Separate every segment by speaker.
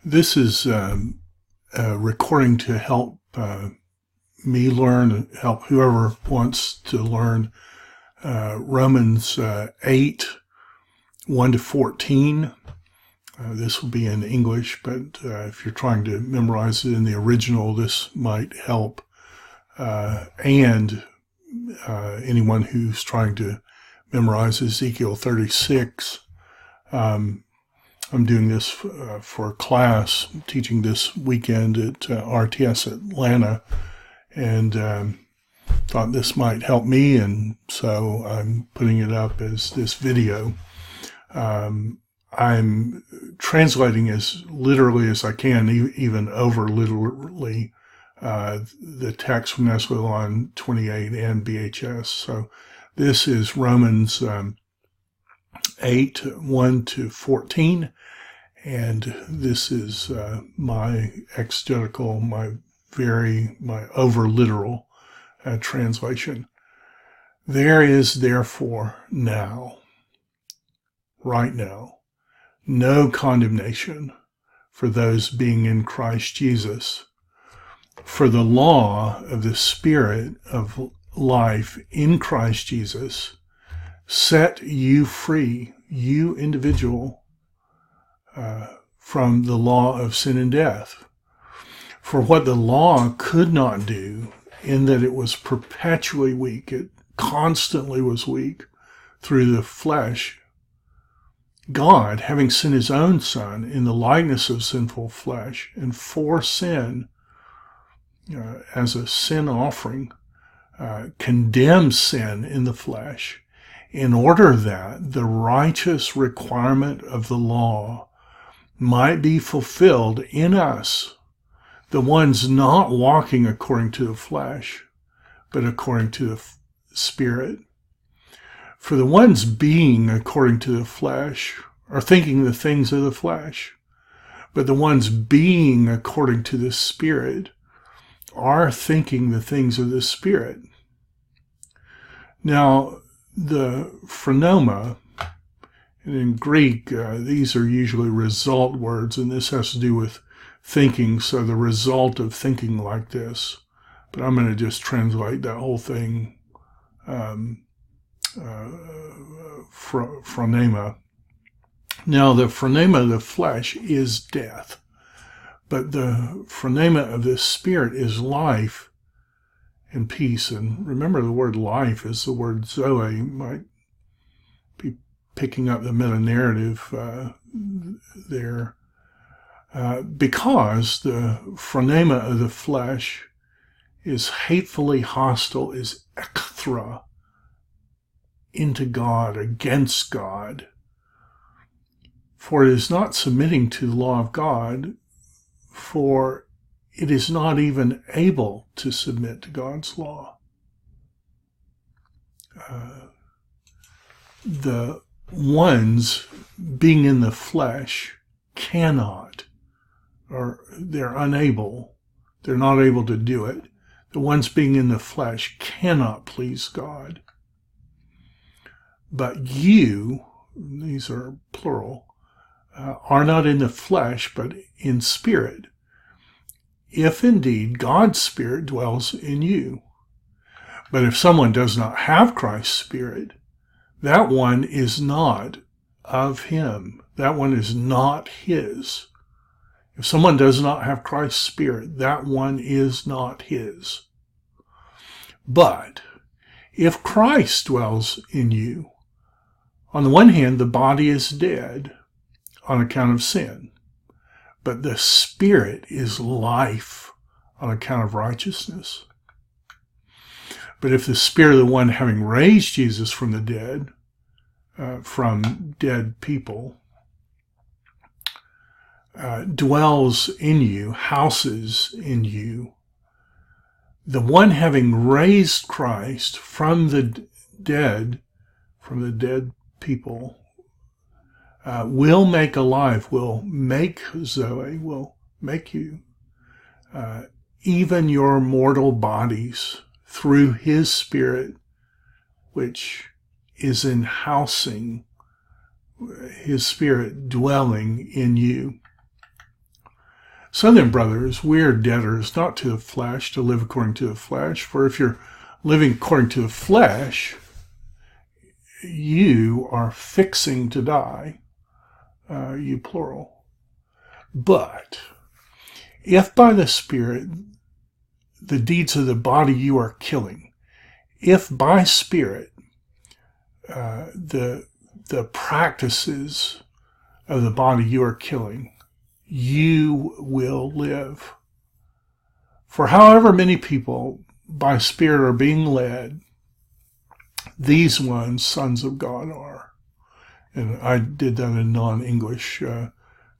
Speaker 1: This is a recording to help me learn, help whoever wants to learn Romans 8, 1 to 14. This will be in English, but if you're trying to memorize it in the original, this might help. And anyone who's trying to memorize Ezekiel 36. I'm doing this for a class, teaching this weekend at RTS Atlanta, and thought this might help me, and so I'm putting it up as this video. I'm translating as literally as I can, even over literally, the text from Esalen 28 and BHS. So this is Romans 8, 1 to 14. And this is my exegetical, my over literal translation. There is therefore now, right now, no condemnation for those being in Christ Jesus. For the law of the Spirit of life in Christ Jesus set you free, you individual, from the law of sin and death. For what the law could not do, in that it was perpetually weak, it constantly was weak through the flesh, God, having sent his own Son in the likeness of sinful flesh, and for sin, as a sin offering, condemned sin in the flesh, in order that the righteous requirement of the law might be fulfilled in us, the ones not walking according to the flesh, but according to the Spirit. For the ones being according to the flesh are thinking the things of the flesh, but the ones being according to the Spirit are thinking the things of the Spirit. Now, the phronema, and in Greek, these are usually result words, and this has to do with thinking, so the result of thinking like this. But I'm going to just translate that whole thing, phronema. Now, the phronema of the flesh is death, but the phronema of the Spirit is life and peace. And remember, the word life is the word zoe. You might be picking up the meta-narrative there, because the phronema of the flesh is hatefully hostile, is ekthra, into God, against God. For it is not submitting to the law of God, for it is not even able to submit to God's law. The ones being in the flesh cannot, or they're unable, they're not able to do it. The ones being in the flesh cannot please God. But you, these are plural, are not in the flesh, but in spirit, if indeed God's Spirit dwells in you. But if someone does not have Christ's Spirit, that one is not of him. That one is not his. If someone does not have Christ's Spirit, that one is not his. But if Christ dwells in you, on the one hand, the body is dead on account of sin, but the Spirit is life on account of righteousness. But if the Spirit of the one having raised Jesus from the dead, from dead people, dwells in you, houses in you, the one having raised Christ from the dead people, will make alive, will make Zoe, will make you, even your mortal bodies, through his Spirit, which is in housing, his Spirit dwelling in you. So then, brothers, we are debtors not to the flesh to live according to the flesh. For if you're living according to the flesh, you are fixing to die, you plural. But if by the Spirit the deeds of the body you are killing, if by Spirit the practices of the body you are killing, you will live. For however many people by Spirit are being led, these ones sons of God are. And I did that in non-English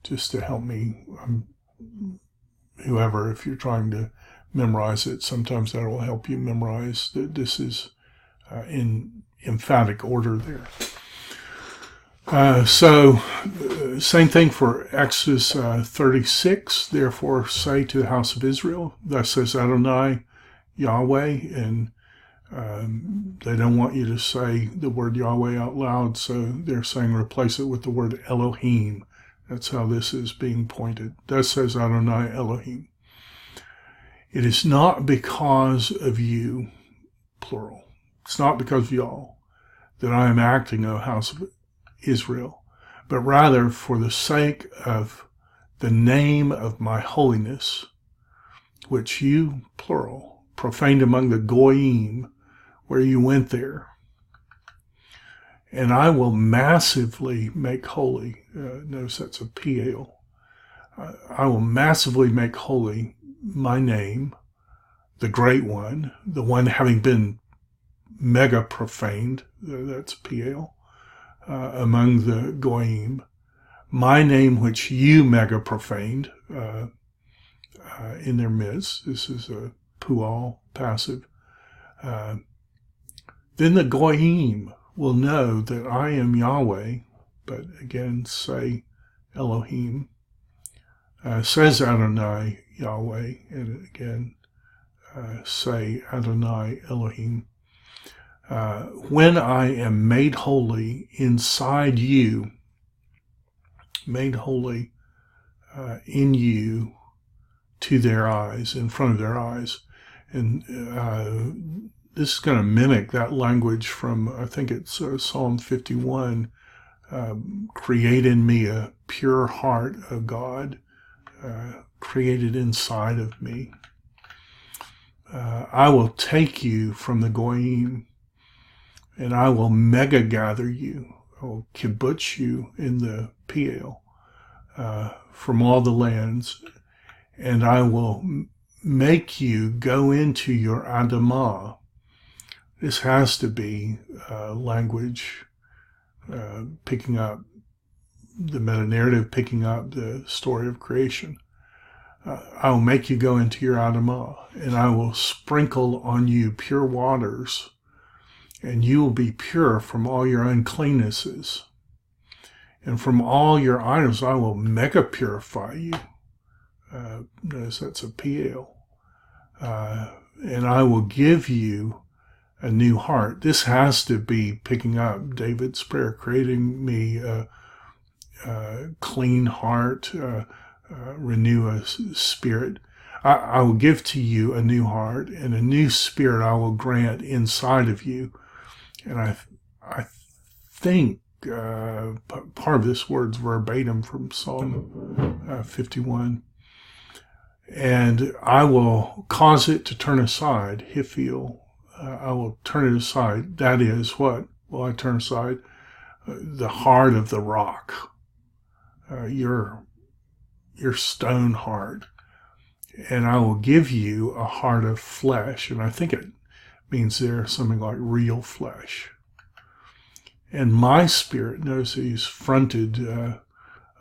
Speaker 1: just to help me. Whoever, if you're trying to memorize it, sometimes that will help you memorize that this is in emphatic order there. Same thing for Exodus 36. Therefore say to the house of Israel, thus says Adonai Yahweh, and they don't want you to say the word Yahweh out loud, so they're saying replace it with the word Elohim. That's how this is being pointed. Thus says Adonai Elohim. It is not because of you, plural. It's not because of y'all that I am acting, O house of Israel, but rather for the sake of the name of my holiness, which you, plural, profaned among the goyim, where you went there. And I will massively make holy. Notice that's a P-A-L. I will massively make holy my name, the great one, the one having been mega profaned, that's P-A-L, among the goyim. My name which you mega profaned in their midst. This is a pual, passive. Then the goyim will know that I am Yahweh, but again say Elohim, says Adonai Yahweh, and again say Adonai Elohim. When I am made holy inside you, made holy in you to their eyes, in front of their eyes. And this is going to mimic that language from, I think it's Psalm 51, create in me a pure heart, O God, created inside of me. I will take you from the goyim, and I will mega gather you. I will kibbutz you in the Piel from all the lands, and I will make you go into your Adamah. This has to be language picking up the meta-narrative, picking up the story of creation. I will make you go into your Adamah, and I will sprinkle on you pure waters, and you will be pure from all your uncleannesses. And from all your idols I will mega purify you. Notice that's a PL. And I will give you a new heart. This has to be picking up David's prayer, creating me a clean heart, renew a spirit. I will give to you a new heart, and a new spirit I will grant inside of you. And I think part of this word's verbatim from Psalm 51. And I will cause it to turn aside, Hiphiel. I will turn it aside. That is, what will I turn aside? The heart of the rock, your stone heart. And I will give you a heart of flesh. And I think it means there something like real flesh. And my spirit, notice he's fronted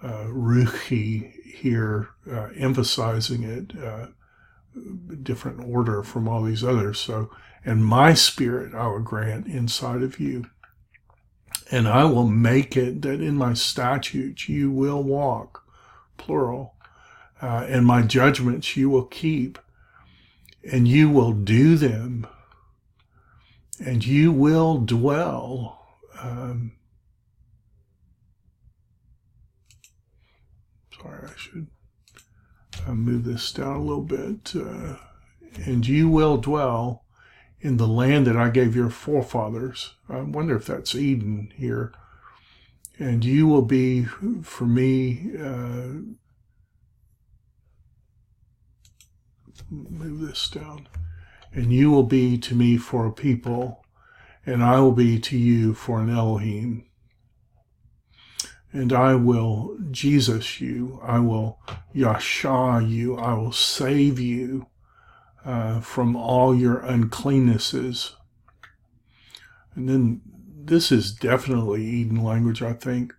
Speaker 1: Ruchi here, emphasizing it, different order from all these others. So, and my spirit I will grant inside of you. And I will make it that in my statutes you will walk, plural, and my judgments you will keep, and you will do them, and you will dwell. Sorry, I should I'll move this down a little bit. And you will dwell in the land that I gave your forefathers. I wonder if that's Eden here. And you will be for me, move this down. And you will be to me for a people, and I will be to you for an Elohim. And I will Jesus you, I will Yasha you, I will save you from all your uncleannesses. And then this is definitely Eden language, I think.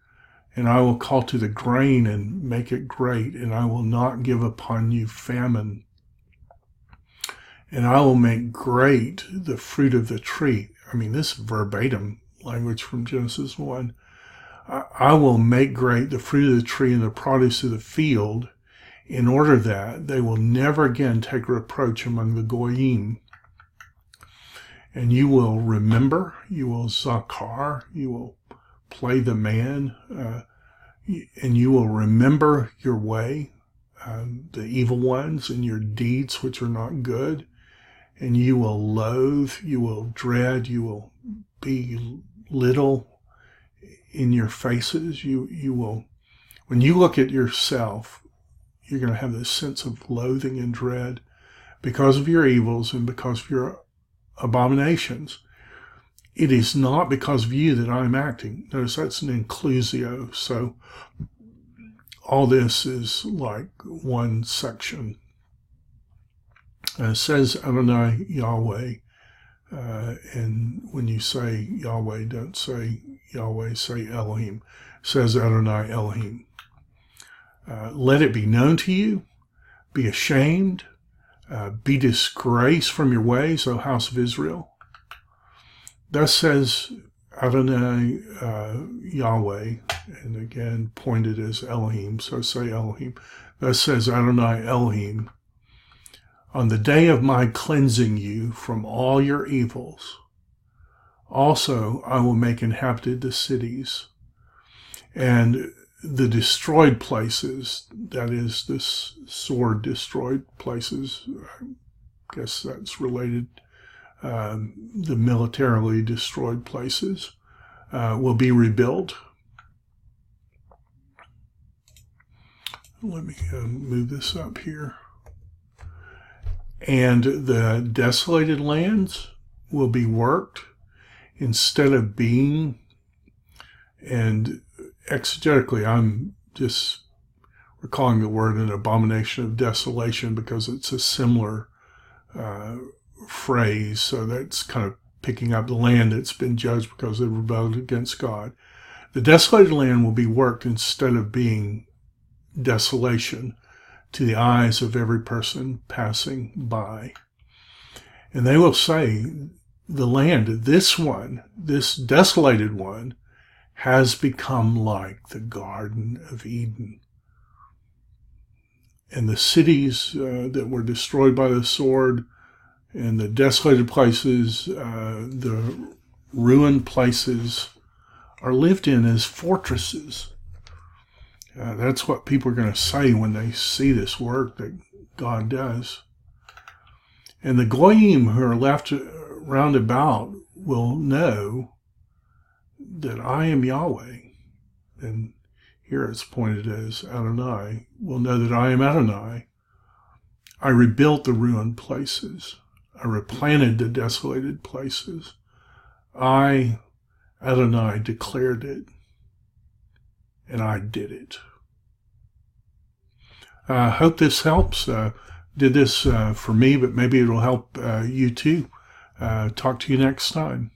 Speaker 1: And I will call to the grain and make it great, and I will not give upon you famine. And I will make great the fruit of the tree. I mean, this verbatim language from Genesis 1. I will make great the fruit of the tree and the produce of the field, in order that they will never again take reproach among the goyim. And you will remember, you will zakar, you will play the man, and you will remember your way, the evil ones, and your deeds which are not good. And you will loathe, you will dread, you will be little in your faces. You will, when you look at yourself, you're going to have this sense of loathing and dread because of your evils and because of your abominations. It is not because of you that I'm acting. Notice that's an inclusio. So all this is like one section. It says Adonai Yahweh. And when you say Yahweh, don't say Yahweh, say Elohim. It says Adonai Elohim. Let it be known to you, be ashamed, be disgraced from your ways, O house of Israel. Thus says Adonai Yahweh, and again pointed as Elohim, so say Elohim. Thus says Adonai Elohim, on the day of my cleansing you from all your evils, also I will make inhabited the cities, and the destroyed places, that is, this sword destroyed places, I guess that's related, the militarily destroyed places, will be rebuilt. Let me move this up here. And the desolated lands will be worked instead of being, and exegetically, I'm just recalling the word an abomination of desolation because it's a similar phrase. So that's kind of picking up the land that's been judged because they rebelled against God. The desolated land will be worked instead of being desolation to the eyes of every person passing by. And they will say, the land, this one, this desolated one, has become like the Garden of Eden. And the cities that were destroyed by the sword, and the desolated places, the ruined places, are lived in as fortresses. That's what people are going to say when they see this work that God does. And the goyim who are left round about will know that I am Yahweh. And here it's pointed as Adonai, will know that I am Adonai. I rebuilt the ruined places. I replanted the desolated places. I, Adonai, declared it. And I did it. I hope this helps. Did this for me, but maybe it'll help you too. Talk to you next time.